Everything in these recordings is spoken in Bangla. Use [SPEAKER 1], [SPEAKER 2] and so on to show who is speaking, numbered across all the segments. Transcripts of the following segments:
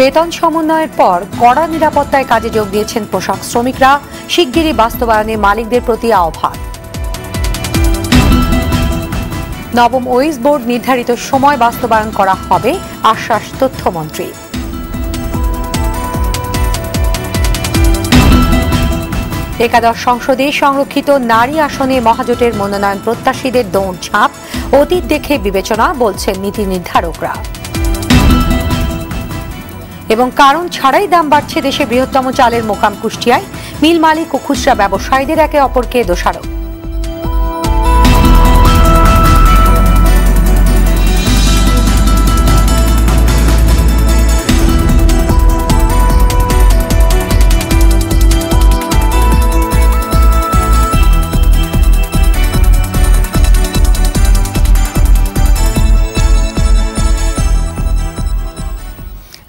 [SPEAKER 1] বেতন সমন্বয়ের পর কড়া নিরাপত্তায় কাজে যোগ দিয়েছেন পোশাক শ্রমিকরা। শিগগিরই বাস্তবায়নে মালিকদের প্রতি আহ্বান। নবম ওয়েজ বোর্ড নির্ধারিত সময় বাস্তবায়ন করা হবে, আশ্বাস তথ্যমন্ত্রী। একাদশ সংসদে সংরক্ষিত নারী আসনে মহাজোটের মনোনয়ন প্রত্যাশীদের দৌড়ঝাঁপ, অতীত দেখে বিবেচনা বলছেন নীতি নির্ধারকরা। এবং কারণ ছাড়াই দাম বাড়ছে দেশে বৃহত্তম চালের মোকাম কুষ্টিয়ায়, মিল মালিক ও খুচরা ব্যবসায়ীদের একে অপরকে দোষারোপ।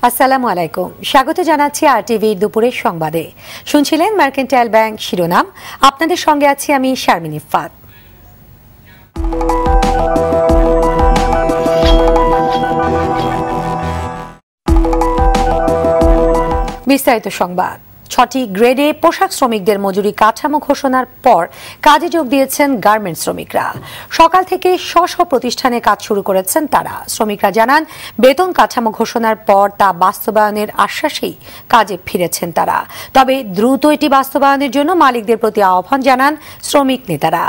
[SPEAKER 1] আসসালামু আলাইকুম, স্বাগত জানাচ্ছি আরটিভির দুপুরের সংবাদে। শুনছিলেন মার্কেন্টাইল ব্যাংক শিরোনাম। আপনাদের সঙ্গে আছি আমি শারমিন ইফফাত। বিস্তারিত সংবাদ। 6টি গ্রেডে পোশাক শ্রমিকদের মজুরি কাঠামো ঘোষণার পর কাজে যোগ দিয়েছেন গার্মেন্টস শ্রমিকরা। সকাল থেকে স্ব প্রতিষ্ঠানে কাজ শুরু করেছেন তারা। শ্রমিকরা জানান, বেতন কাঠামো ঘোষণার পর তা বাস্তবায়নের আশ্বাসেই কাজে ফিরেছেন তারা। তবে দ্রুত এটি বাস্তবায়নের জন্য মালিকদের প্রতি আহ্বান জানান শ্রমিক নেতারা।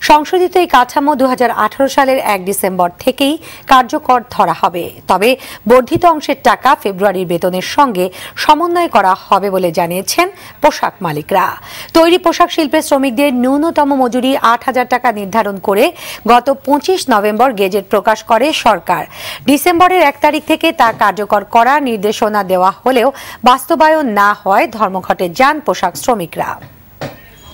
[SPEAKER 1] সংশোধিত এই কাঠামো 2018 সালের 1 ডিসেম্বর থেকেই কার্যকর ধরা হবে। তবে বর্ধিত অংশের টাকা ফেব্রুয়ারির বেতনের সঙ্গে সমন্বয় করা হবে বলে জানিয়েছে পোশাক মালিকরা। তৈরি পোশাক শিল্পের শ্রমিকদের ন্যূনতম মজুরি 8,000 টাকা নির্ধারণ করে গত 25 নভেম্বর গেজেট প্রকাশ করে সরকার। ডিসেম্বরের 1 তারিখ থেকে তা কার্যকর করার নির্দেশনা দেওয়া হলেও বাস্তবায়ন না হয় ধর্মঘটে যান পোশাক শ্রমিকরা।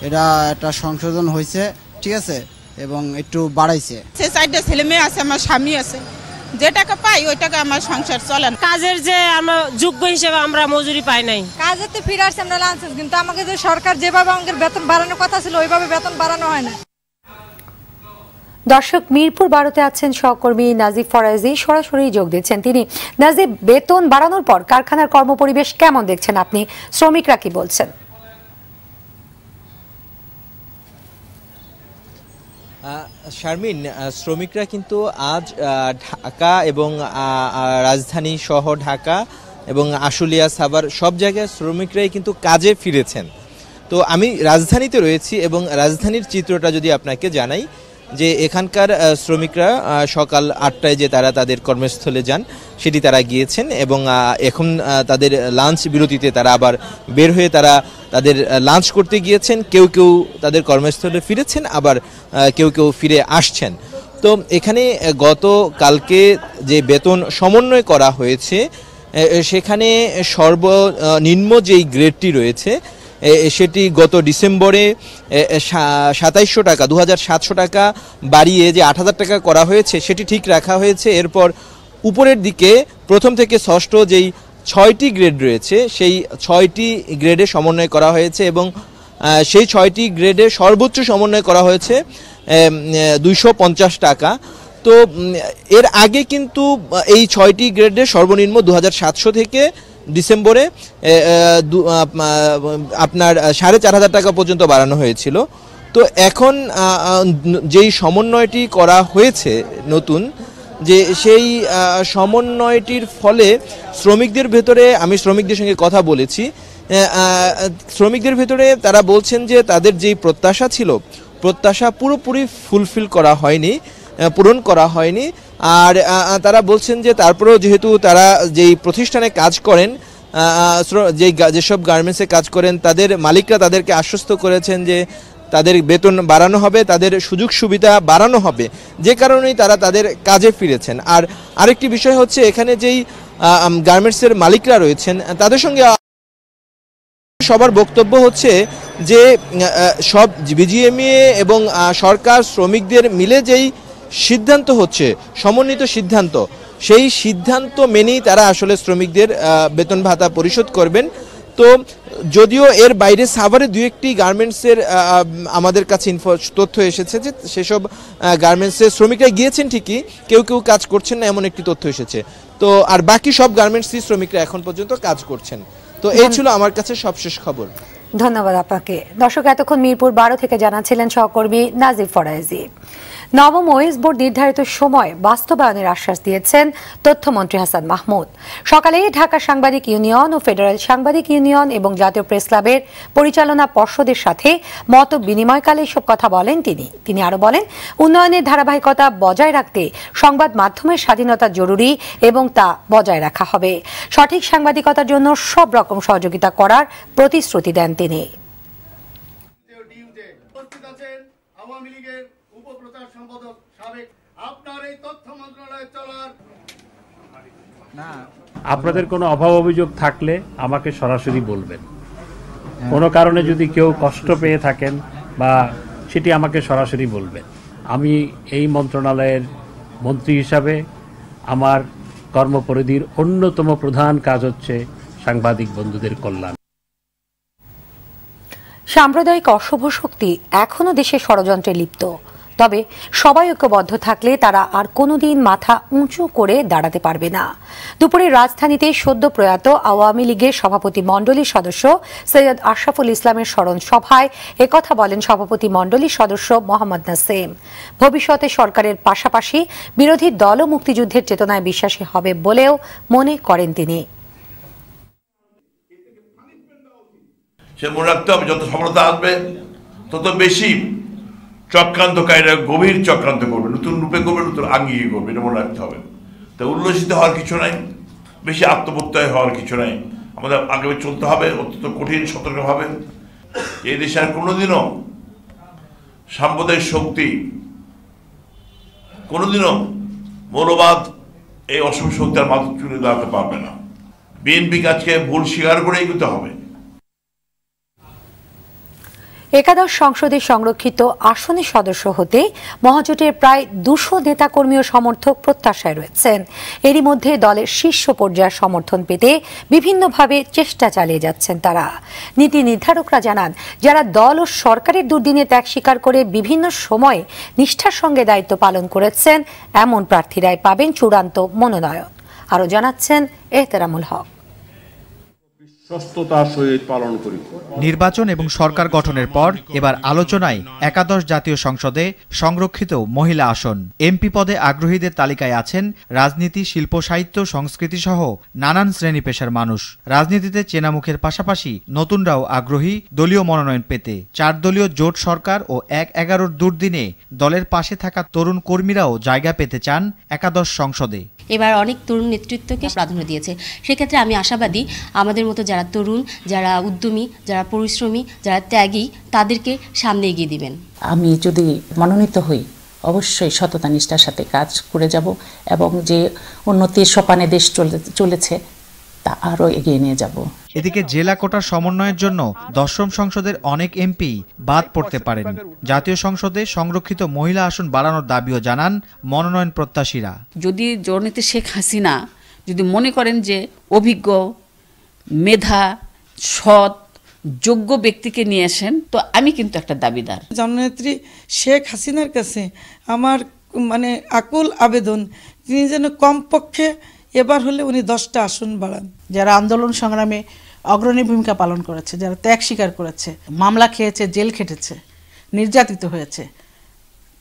[SPEAKER 2] এটা একটা সংশোধন হয়েছে, ঠিক আছে, এবং একটু বাড়াইছে।
[SPEAKER 3] সে সাইডে ছেলে মেয়ে আছে, আমার স্বামী আছে, যে টাকা পাই ওই টাকা আমার সংসার চলে।
[SPEAKER 4] কাজের যে আমরা যোগ্য হিসেবে আমরা মজুরি পাই নাই।
[SPEAKER 5] কাজেতে ফিরে আসছে আমরা লাঞ্চেস, কিন্তু আমাকে যে সরকার যেভাবে আমাদের বেতন বাড়ানোর কথা ছিল ওইভাবে বেতন বাড়ানো হয় না।
[SPEAKER 1] দর্শক, মিরপুর 12-তে আছেন সহকর্মী নাজিব ফরাজি, সরাসরি যোগ দিচ্ছেন তিনি। নাজিব, বেতন বাড়ানোর পর কারখানার কর্মপরিবেশ কেমন দেখছেন আপনি? শ্রমিকরা কি বলছেন?
[SPEAKER 6] শারমিন, শ্রমিকরা কিন্তু আজ ঢাকা এবং রাজধানী সহ ঢাকা এবং আশুলিয়া, সাভার সব জায়গায় শ্রমিকরাই কিন্তু কাজে ফিরেছেন। তো আমি রাজধানীতে রয়েছি এবং রাজধানীর চিত্রটা যদি আপনাকে জানাই, যে এখানকার শ্রমিকরা সকাল 8টায় যে তারা তাদের কর্মস্থলে যান সেটি তারা গিয়েছেন এবং এখন তাদের লাঞ্চ বিরতিতে তারা আবার বের হয়ে তারা তাদের লাঞ্চ করতে গিয়েছেন। কেউ কেউ তাদের কর্মস্থলে ফিরেছেন, আবার কেউ কেউ ফিরে আসছেন। তো এখানে গতকালকে যে বেতন সমন্বয় করা হয়েছে সেখানে সর্বনিম্ন যেই গ্রেডটি রয়েছে সেটি গত ডিসেম্বরে 2700 টাকা 2700 টাকা বাড়িয়ে যে 8,000 টাকা করা হয়েছে সেটি ঠিক রাখা হয়েছে। এরপর উপরের দিকে প্রথম থেকে ষষ্ঠ যেই 6টি গ্রেড রয়েছে সেই 6টি গ্রেডে সমন্বয় করা হয়েছে এবং সেই 6টি গ্রেডে সর্বোচ্চ সমন্বয় করা হয়েছে 250 টাকা। তো এর আগে কিন্তু এই 6টি গ্রেডে সর্বনিম্ন 2700 থেকে ডিসেম্বরে আপনার 4,500 টাকা পর্যন্ত বাড়ানো হয়েছিল। তো এখন যেই সমন্বয়টি করা হয়েছে নতুন, যে সেই সমন্বয়টির ফলে শ্রমিকদের ভেতরে, আমি শ্রমিকদের সঙ্গে কথা বলেছি, শ্রমিকদের ভেতরে তারা বলছেন যে তাদের যেই প্রত্যাশা ছিল, প্রত্যাশা পুরোপুরি ফুলফিল করা হয়নি, পূরণ করা হয়নি। আর তারা বলছেন যে তারপরেও যেহেতু তারা যেই প্রতিষ্ঠানে কাজ করেন, যেসব গার্মেন্টসে কাজ করেন, তাদের মালিকরা তাদেরকে আশ্বস্ত করেছেন যে তাদের বেতন বাড়ানো হবে, তাদের সুযোগ সুবিধা বাড়ানো হবে, যে কারণেই তারা তাদের কাজে ফিরেছেন। আর আরেকটি বিষয় হচ্ছে, এখানে যেই গার্মেন্টসের মালিকরা রয়েছেন তাদের সঙ্গে সবার বক্তব্য হচ্ছে যে সব বিজিএমইএ এবং সরকার শ্রমিকদের মিলে যেই সিদ্ধান্ত হচ্ছে, সমন্বিত সিদ্ধান্ত, সেই সিদ্ধান্ত মেনেই তারা আসলে শ্রমিকদের বেতন ভাতা পরিশোধ করবেন। তো যদিও এর বাইরে সাভারে দুই একটি গার্মেন্টসের আমাদের কাছে তথ্য এসেছে যে সেসব গার্মেন্টসের শ্রমিকরা গিয়েছেন ঠিকই, কেউ কেউ কাজ করছেন না এমন একটি তথ্য এসেছে। তো আর বাকি সব গার্মেন্টসই শ্রমিকরা এখন পর্যন্ত কাজ করছেন। তো এই ছিল আমার কাছে সবশেষ খবর।
[SPEAKER 1] ধন্যবাদ আপনাকে। দর্শক, এতক্ষণ মিরপুর 12 থেকে জানাচ্ছিলেন সহকর্মী নাজির ফরাইজি। নবম ওয়েস বোর্ড নির্ধারিত সময় বাস্তবায়নের আশ্বাস দিয়েছেন তথ্যমন্ত্রী হাসান মাহমুদ। সকালে ঢাকা সাংবাদিক ইউনিয়ন ও ফেডারেল সাংবাদিক ইউনিয়ন এবং জাতীয় প্রেস ক্লাবের পরিচালনা পর্ষদের সাথে মত বিনিময়কালে এসব কথা বলেন তিনি আরো বলেন, উন্নয়নের ধারাবাহিকতা বজায় রাখতে সংবাদ মাধ্যমের স্বাধীনতা জরুরি এবং তা বজায় রাখা হবে। সঠিক সাংবাদিকতার জন্য সব রকম সহযোগিতা করার প্রতিশ্রুতি দেন তিনি।
[SPEAKER 7] আপনাদের কোনো অভাব অভিযোগ থাকলে আমাকে সরাসরি বলবেন। কোনো কারণে যদি কেউ কষ্ট পেয়ে থাকেন বা সেটি আমাকে সরাসরি বলবেন। আমি এই মন্ত্রণালয়ের মন্ত্রী হিসাবে আমার কর্মপরিধির অন্যতম প্রধান কাজ হচ্ছে সাংবাদিক বন্ধুদের কল্যাণ।
[SPEAKER 1] সাম্প্রদায়িক অশুভ শক্তি এখনো দেশে ষড়যন্ত্রে লিপ্ত, তবে সবাই ঐক্যবদ্ধ থাকলে তারা আর কোনোদিন মাথা উঁচু করে দাঁড়াতে পারবে না। দুপুরে রাজধানীতে সদ্য প্রয়াত আওয়ামী লীগের সভাপতি মণ্ডলীর সদস্য সৈয়দ আশরাফুল ইসলামের স্মরণ সভায় একথা বলেন সভাপতি মণ্ডলীর সদস্য মোহাম্মদ নাসিম। ভবিষ্যতে সরকারের পাশাপাশি বিরোধী দলও মুক্তিযুদ্ধের চেতনায় বিশ্বাসী হবে বলেও মনে করেন তিনি।
[SPEAKER 8] সে মনে রাখতে হবে, যত সফলতা আসবে তত বেশি চক্রান্তকারীরা গভীর চক্রান্ত করবে, নতুন রূপে করবে, নতুন আঙ্গিকে করবে, এটা মনে রাখতে হবে। তো উল্লসিত হওয়ার কিছু নাই, বেশি আত্মপ্রত্যয় হওয়ার কিছু নাই। আমাদের আগে চলতে হবে অত্যন্ত কঠিন সতর্কভাবে। এই দেশে আর কোনোদিনও সাম্প্রদায়িক শক্তি, কোনোদিনও মৌলবাদ, এই অশুভ শক্তি আর মাথা চুলে দাঁড়াতে পারবে না। বিএনপি কাজকে ভুল স্বীকার করে এগোতে হবে।
[SPEAKER 1] একাদশ সংসদের সংরক্ষিত আসনের সদস্য হতে মহাজোটের প্রায় 200 নেতাকর্মী ও সমর্থক প্রত্যাশায় রয়েছেন। এরই মধ্যে দলের শীর্ষ পর্যায়ের সমর্থন পেতে বিভিন্নভাবে চেষ্টা চালিয়ে যাচ্ছেন তারা। নীতি নির্ধারকরা জানান, যারা দল ও সরকারের দুর্দিনে ত্যাগ স্বীকার করে বিভিন্ন সময়ে নিষ্ঠার সঙ্গে দায়িত্ব পালন করেছেন, এমন প্রার্থীরাই পাবেন চূড়ান্ত মনোনয়ন। আরও জানাচ্ছেন এহতেরামুল হক।
[SPEAKER 9] নির্বাচন এবং সরকার গঠনের পর এবার আলোচনায় একাদশ জাতীয় সংসদে সংরক্ষিত মহিলা আসন। এমপি পদে আগ্রহীদের তালিকায় আছেন রাজনীতি, শিল্প, সাহিত্য, সংস্কৃতি সহ নানান শ্রেণী পেশার মানুষ। রাজনীতিতে চেনা মুখের পাশাপাশি নতুনরাও আগ্রহী দলীয় মনোনয়ন পেতে। 4 দলীয় জোট সরকার ও 1-11 দুর্দিনে দলের পাশে থাকা তরুণ কর্মীরাও জায়গা পেতে চান একাদশ সংসদে।
[SPEAKER 10] এবার অনেক তরুণ নেতৃত্বকে প্রাধান্য দিয়েছে। সেক্ষেত্রে আমি আশাবাদী, আমাদের মতো যারা তরুণ, যারা উদ্যমী, যারা পরিশ্রমী, যারা ত্যাগী, তাদেরকে সামনে এগিয়ে দিবেন।
[SPEAKER 11] আমি যদি মনোনীত হই, অবশ্যই সততা নিষ্ঠার সাথে কাজ করে যাব এবং যে উন্নতির সোপানে দেশ চলেছে তা আরও এগিয়ে নিয়ে যাব।
[SPEAKER 9] এদিকে জেলা কোটার সমন্বয়ের জন্য 10ম সংসদের অনেক এমপি বাদ পড়তে পারেন। জাতীয় সংসদে সংরক্ষিত মহিলা আসন বাড়ানোর দাবিও জানান মনোনয়ন প্রত্যাশীরা।
[SPEAKER 12] যদি জননেত্রী শেখ হাসিনা যদি মনে করেন যে অভিজ্ঞ, মেধা, সৎ, যোগ্য ব্যক্তিকে নিয়ে আসেন, তো আমি কিন্তু একটা দাবিদার।
[SPEAKER 13] জননেত্রী শেখ হাসিনার কাছে আমার আকুল আবেদন, তিনি যেন কমপক্ষে এবার হলে উনি 10টা আসন বাড়ান।
[SPEAKER 14] যারা আন্দোলন সংগ্রামে অগ্রণী ভূমিকা পালন করেছে, যারা ত্যাগ স্বীকার করেছে, মামলা খেয়েছে, জেল খেটেছে, নির্যাতিত হয়েছে,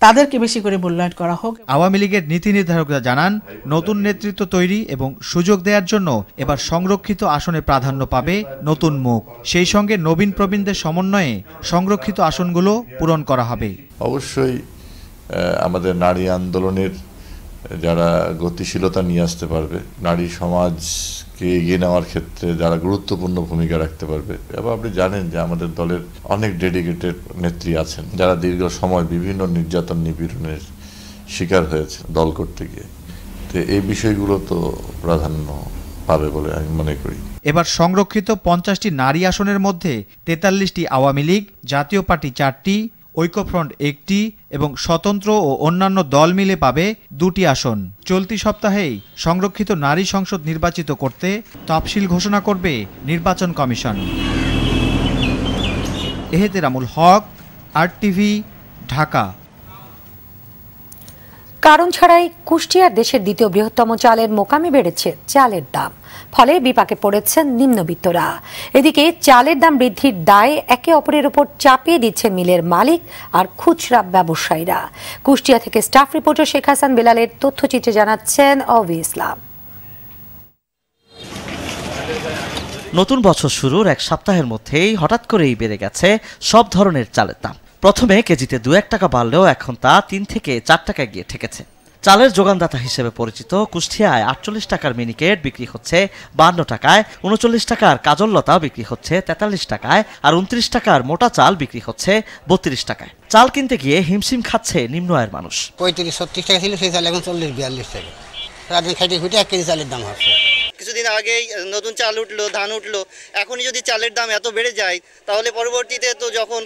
[SPEAKER 14] তাদেরকে বেশি করে মূল্যায়ন করা হোক।
[SPEAKER 9] আওয়ামী লীগের নীতি নির্ধারকরা জানান, নতুন নেতৃত্ব তৈরি এবং সুযোগ দেওয়ার জন্য এবার সংরক্ষিত আসনে প্রাধান্য পাবে নতুন মুখ। সেই সঙ্গে নবীন প্রবীণদের সমন্বয়ে সংরক্ষিত আসনগুলো পূরণ করা হবে।
[SPEAKER 15] অবশ্যই আমাদের নারী আন্দোলনের যারা গতিশীলতা নিয়ে আসতে পারবে, নারী সমাজকে এগিয়ে নেওয়ার ক্ষেত্রে যারা গুরুত্বপূর্ণ ভূমিকা রাখতে পারবে। এবং আপনি জানেন যে আমাদের দলের অনেক ডেডিকেটেড নেত্রী আছেন যারা দীর্ঘ সময় বিভিন্ন নির্যাতন নিপীড়নের শিকার হয়েছে দল করতে গিয়ে। তো এই বিষয়গুলো তো প্রাধান্য পাবে বলে আমি মনে করি।
[SPEAKER 9] এবার সংরক্ষিত 50টি নারী আসনের মধ্যে 43টি আওয়ামী লীগ, জাতীয় পার্টি 4টি ঐক্যফ্রন্ট 1টি এবং স্বতন্ত্র ও অন্যান্য দল মিলে পাবে 2টি আসন। চলতি সপ্তাহেই সংরক্ষিত নারী সংসদ নির্বাচিত করতে তফসিল ঘোষণা করবে নির্বাচন কমিশন। এহেতেরামুল হক, RTV, ঢাকা।
[SPEAKER 1] কারণ ছাড়াই কুষ্টিয়ার দেশের দ্বিতীয় বৃহত্তম চালের মোকামে বেড়েছে চালের দাম, ফলে বিপাকে পড়েছেন নিম্নবিত্তরা। এদিকে চালের দাম বৃদ্ধির দায় একে অপরের উপর চাপিয়ে দিচ্ছেন মিলের মালিক আর খুচরা ব্যবসায়ীরা। কুষ্টিয়া থেকে স্টাফ রিপোর্টার শেখ হাসান বেলালের তথ্যচিত্রে জানাচ্ছেন অভি ইসলাম।
[SPEAKER 16] নতুন বছর শুরুর এক সপ্তাহের মধ্যেই হঠাৎ করেই বেড়ে গেছে সব ধরনের চালের দাম। প্রথমে কেজিতে 2-1 টাকা বাড়লেও এখন তা 3 থেকে 4 টাকায় গিয়ে ঠেকেছে। চালের যোগানদাতা হিসেবে পরিচিত কুষ্টিয়ায় 48 টাকার মিনিকেট বিক্রি হচ্ছে 52 টাকায়, 39 টাকার কাজললতা বিক্রি হচ্ছে 43 টাকায়, আর 29 টাকার মোটা চাল বিক্রি হচ্ছে 32 টাকায়। চাল কিনতে গিয়ে হিমশিম খাচ্ছে নিম্ন আয়ের মানুষ।
[SPEAKER 17] 35-36 টাকা ছিল সেই চাল এখন 40-42 টাকা। রাতে খাইতে খুঁটে 1 কেজি চালের দাম হচ্ছে।
[SPEAKER 18] কিছুদিন আগেই নতুন চাল উঠলো, ধান উঠলো, এখনই যদি চালের দাম এত বেড়ে যায় তাহলে পরবর্তীতে তো যখন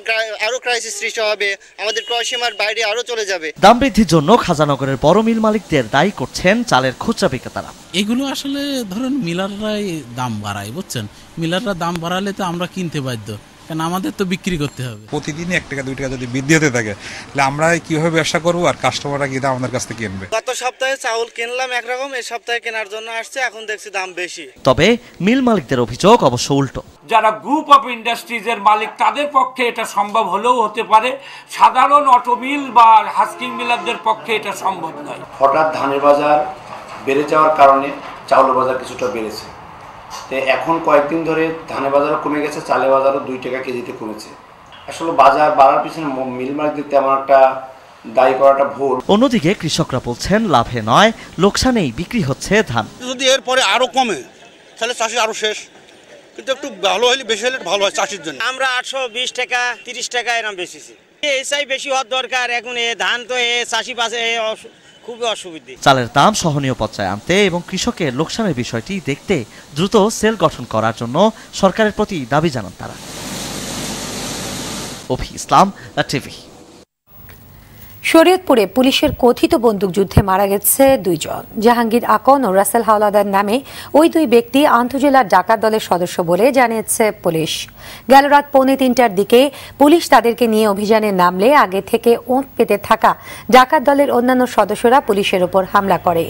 [SPEAKER 18] আরো ক্রাইসিস সৃষ্টি হবে, আমাদের ক্রয় সীমার বাইরে আরো চলে যাবে।
[SPEAKER 16] দাম বৃদ্ধির জন্য খাজানগরের বড় মিল মালিকদের দায়ী করছেন চালের খুচরা বিক্রেতারা।
[SPEAKER 19] এগুলো আসলে ধরুন মিলাররাই দাম বাড়ায়, বুঝছেন, মিলাররা দাম বাড়ালে তো আমরা কিনতে বাধ্য, কারণ আমাদের তো বিক্রি করতে হবে।
[SPEAKER 20] প্রতিদিন 1 টাকা 2 টাকা যদি বৃদ্ধি হতে থাকে তাহলে আমরা কিভাবে ব্যবসা করবো আর কাস্টমাররা কি আমাদের কাছ থেকে কিনবে?
[SPEAKER 18] গত সপ্তাহে চাউল কিনলাম একরকম, এই সপ্তাহে কেনার জন্য আসছে, এখন দেখছি দাম বেশি।
[SPEAKER 16] তবে মিল মালিকদের অভিযোগ অবশ্য উল্টো।
[SPEAKER 21] যারা গ্রুপ অফ ইন্ডাস্ট্রিজের মালিক তাদের পক্ষে এটা সম্ভব হলেও হতে পারে, সাধারণ অটো মিল বা হাস্কিং মিলারদের পক্ষে এটা সম্ভব নয়।
[SPEAKER 22] হঠাৎ ধানের বাজার বেড়ে যাওয়ার কারণে চাউলের বাজার কিছুটা বেড়েছে। এখন কয়েকদিন ধরে ধানের বাজারও কমে গেছে, চালের বাজারও 2 টাকা কেজিতে কমেছে। আসলে বাজার বাড়ার পিছনে মিল মালিকদের তেমন একটা দায়ী করাটা ভুল।
[SPEAKER 16] অন্যদিকে কৃষকরা বলছেন লাভে নয় লোকসানেই বিক্রি হচ্ছে ধান।
[SPEAKER 23] যদি এরপরে আরো কমে তাহলে চাষি আরো শেষ, কিন্তু একটু ভালো হলে বেশি হলে ভালো হয় চাষির জন্য।
[SPEAKER 18] আমরা 820 টাকা 30 টাকা এরকম বেশিছি, এসআই বেশি হওয়ার দরকার। এখন এ ধান তো চাষি পাশে খুবই অসুবিধা।
[SPEAKER 16] চালের দাম সহনীয় পর্যায়ে আনতে এবং কৃষকের লোকসানের বিষয়টি দেখতে দ্রুত সেল গঠন করার জন্য সরকারের প্রতি দাবি জানান তারা। অভি ইসলাম, টিভি।
[SPEAKER 1] শরীয়তপুরে পুলিশের কথিত বন্দুকযুদ্ধে মারা গেছে 2 জন। জাহাঙ্গীর আকন ও রাসেল হাওলাদার নামে ওই 2 ব্যক্তি আন্তজেলার ডাকাত দলের সদস্য বলে জানিয়েছে পুলিশ। গেল রাত 2:45টার দিকে পুলিশ তাদেরকে নিয়ে অভিযানে নামলে আগে থেকে ওঁত পেতে থাকা ডাকাত দলের অন্যান্য সদস্যরা পুলিশের উপর হামলা করে।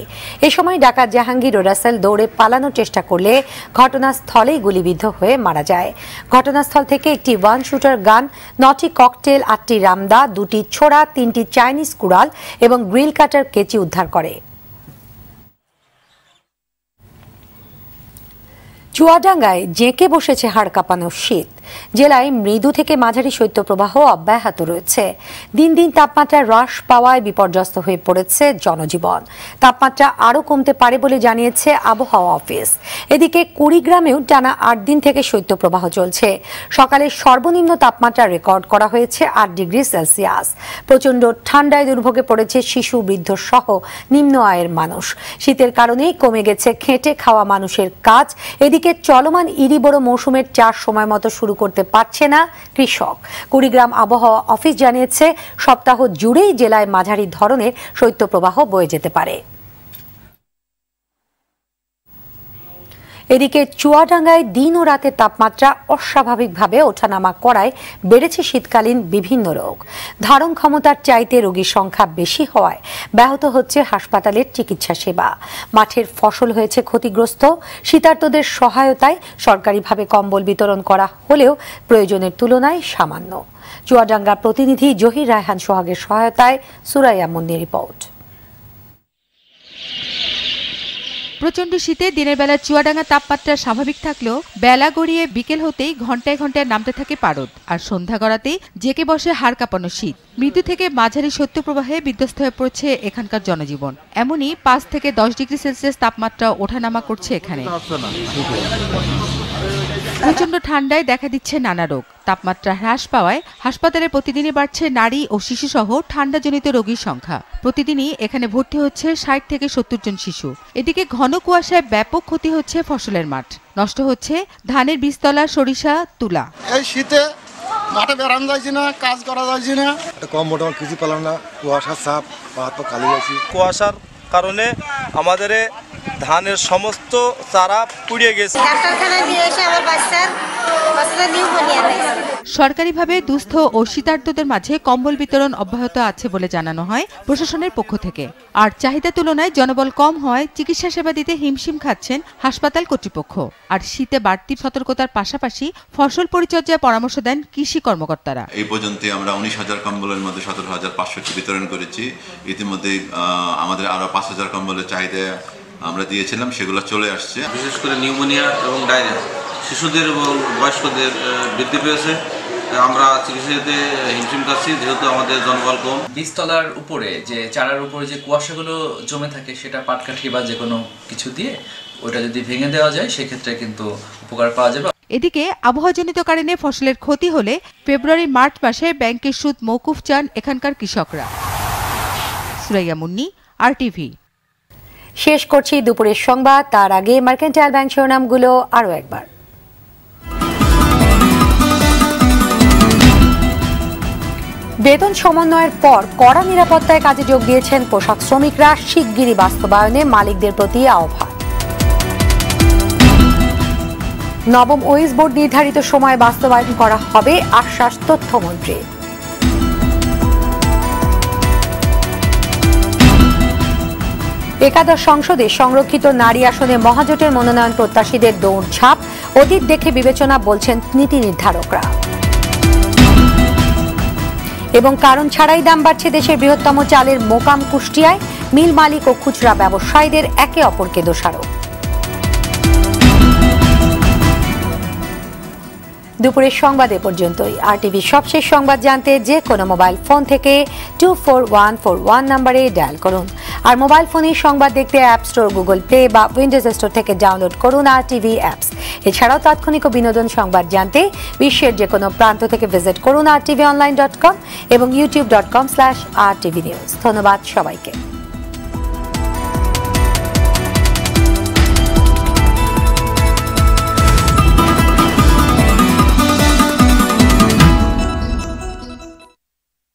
[SPEAKER 1] এ সময় ডাকাত জাহাঙ্গীর ও রাসেল দৌড়ে পালানোর চেষ্টা করলে ঘটনাস্থলেই গুলিবিদ্ধ হয়ে মারা যায়। ঘটনাস্থল থেকে একটি 1 শুটার গান, 9টি ককটেল, 8টি রামদা, 2টি ছোড়া, 3টি চাইনিজ কুড়াল এবং গ্রিল কাটার কেচি উদ্ধার করে। চুয়াডাঙ্গায় জেঁকে বসেছে হাড় কাঁপানো শীত। জেলায় মৃদু থেকে মাঝারি শৈত্যপ্রবাহ অব্যাহত রয়েছে। দিন দিন তাপমাত্রা হ্রাস পাওয়ায় বিপর্যস্ত হয়ে পড়েছে জনজীবন। তাপমাত্রা আরও কমতে পারে বলে জানিয়েছে আবহাওয়া অফিস। এদিকে কুড়িগ্রামেও টানা 8 দিন থেকে শৈত্যপ্রবাহ চলছে। সকালে সর্বনিম্ন তাপমাত্রা রেকর্ড করা হয়েছে 8 ডিগ্রি সেলসিয়াস। প্রচণ্ড ঠান্ডায় দুর্ভোগে পড়েছে শিশু, বৃদ্ধ সহ নিম্ন আয়ের মানুষ। শীতের কারণেই কমে গেছে খেটে খাওয়া মানুষের কাজ। এদিকে চলমান ইরি-বড় মৌসুমের চাষ সময় মতো শুরু করতে পারছে না কৃষক। কুড়িগ্রাম আবহাওয়া অফিস জানিয়েছে সপ্তাহ জুড়েই জেলায় মাঝারি ধরনের শৈত্যপ্রবাহ বয়ে যেতে পারে। এদিকে চুয়াডাঙ্গায় দিন ও রাতের তাপমাত্রা অস্বাভাবিকভাবে ওঠানামা করায় বেড়েছে শীতকালীন বিভিন্ন রোগ। ধারণ ক্ষমতার চাইতে রোগীর সংখ্যা বেশি হওয়ায় ব্যাহত হচ্ছে হাসপাতালের চিকিৎসা সেবা। মাঠের ফসল হয়েছে ক্ষতিগ্রস্ত। শীতার্তদের সহায়তায় সরকারিভাবে কম্বল বিতরণ করা হলেও প্রয়োজনের তুলনায় সামান্য। চুয়াডাঙ্গার প্রতিনিধি জহির রায়হান সোহাগের সহায়তায় সুরাইয়া মুন্নির রিপোর্ট।
[SPEAKER 24] প্রচণ্ড শীতে দিনের বেলা চুয়াডাঙ্গা তাপমাত্রা স্বাভাবিক থাকলেও বেলা গড়িয়ে বিকেল হতেই ঘন্টায় ঘন্টায় নামতে থাকে পারদ, আর সন্ধ্যা গড়াতেই জেকে বসে হাড় কাঁপানো শীত। মৃদু থেকে মাঝারি শৈত্যপ্রবাহে বিধ্বস্ত হয়ে পড়ছে এখানকার জনজীবন। এমনই 5 থেকে 10 ডিগ্রি সেলসিয়াস তাপমাত্রা ওঠানামা করছে এখানে। প্রচণ্ড ঠান্ডায় দেখা দিচ্ছে নানা রোগ। তাপমাত্রা হ্রাস পাওয়ায় হাসপাতালে প্রতিদিনই বাড়ছে নারী ও শিশুসহ ঠান্ডাজনিত রোগীর সংখ্যা। প্রতিদিনই এখানে ভর্তি হচ্ছে 60 থেকে 70 জন শিশু। এদিকে ঘন কুয়াশায় ব্যাপক ক্ষতি হচ্ছে ফসলের মাঠ। নষ্ট হচ্ছে ধানের বীজতলা, সরিষা, তুলা।
[SPEAKER 23] এই শীতে
[SPEAKER 2] মাঠে বেড়ানো যাইছি না, কাজ করা যাইছি না, কম মোটা কিছু পেলাম না, কুয়াশার চাপ, হাত পা খালি যাচ্ছি।
[SPEAKER 3] কুয়াশার কারণে আমাদের ধানের সমস্ত চারা পুড়িয়ে গেছে।
[SPEAKER 24] সরকারিভাবে দুস্থ ও শীতার্তদের মাঝে কম্বল বিতরণ অব্যাহত আছে বলে জানানো হয় প্রশাসনের পক্ষ থেকে। আর চাহিদা তুলনায় জনবল কম হওয়ায় চিকিৎসা সেবা দিতে হিমশিম খাচ্ছেন হাসপাতাল কর্তৃপক্ষ। আর শীতে বাড়তি সতর্কতার পাশাপাশি ফসল পরিচর্যায় পরামর্শ দেন কৃষি কর্মকর্তারা।
[SPEAKER 4] এই পর্যন্ত আমরা 19,000 কম্বলের মধ্যে 17,500টি বিতরণ করেছি। ইতিমধ্যে আমাদের আরো 5,000 কম্বলের চাহিদা আমরা দিয়েছিলাম, সেগুলো চলে আসছে।
[SPEAKER 5] বিশেষ করে নিউমোনিয়া এবং ডায়রিয়া শিশুদের এবং বয়স্কদের বৃদ্ধি পেয়েছে। আমরা চিকিৎসাতে হিমশিম খাচ্ছি যেহেতু আমাদের জনবল কম।
[SPEAKER 25] বীজতলার উপরে যে চারার উপরে যে কুয়াশাগুলো জমে থাকে সেটা পাটকাঠি বা যে কোনো কিছু দিয়ে ওটা যদি ভেঙে দেওয়া যায় সেক্ষেত্রে কিন্তু উপকার পাওয়া যাবে।
[SPEAKER 24] এদিকে আবহাওয়াজনিত কারণে ফসলের ক্ষতি হলে ফেব্রুয়ারি-মার্চ মাসে ব্যাংকের সুদ মওকুফ চান এখানকার কৃষকরা। সুরাইয়া মুন্নি, RTV।
[SPEAKER 1] শেষ করছি দুপুরের সংবাদ, তার আগে মার্কেন্টাইল ব্যাংক শিরোনামগুলো আরও একবার। বেতন সমন্বয়ের পর কড়া নিরাপত্তায় কাজে যোগ দিয়েছেন পোশাক শ্রমিকরা, শিগগিরই বাস্তবায়নে মালিকদের প্রতি আহ্বান। নবম ওয়েজ বোর্ড নির্ধারিত সময় বাস্তবায়ন করা হবে, আশ্বাস তথ্যমন্ত্রী। একাদশ সংসদে সংরক্ষিত নারী আসনে মহাজোটের মনোনয়ন প্রত্যাশীদের দৌড়ঝাঁপ, অতীত দেখে বিবেচনা বলছেন নীতি নির্ধারকরা। এবং কারণ ছাড়াই দাম বাড়ছে দেশের বৃহত্তম চালের মোকাম কুষ্টিয়ায়, মিল মালিক ও খুচরা ব্যবসায়ীদের একে অপরকে দোষারোপ। দুপুরের সংবাদ এ পর্যন্তই। RTV সবশেষ সংবাদ জানতে যে কোনো মোবাইল ফোন থেকে 24141 নম্বরে ডায়াল করুন। আর মোবাইল ফোনে সংবাদ দেখতে অ্যাপ স্টোর, গুগল প্লে বা উইন্ডোজ স্টোর থেকে ডাউনলোড করুন RTV অ্যাপস। এছাড়াও তাৎক্ষণিক ও বিনোদন সংবাদ জানতে বিশ্বের যে কোনো প্রান্ত থেকে ভিজিট করুন rtvonline.com এবং youtube.com/rtvnews। ধন্যবাদ সবাইকে।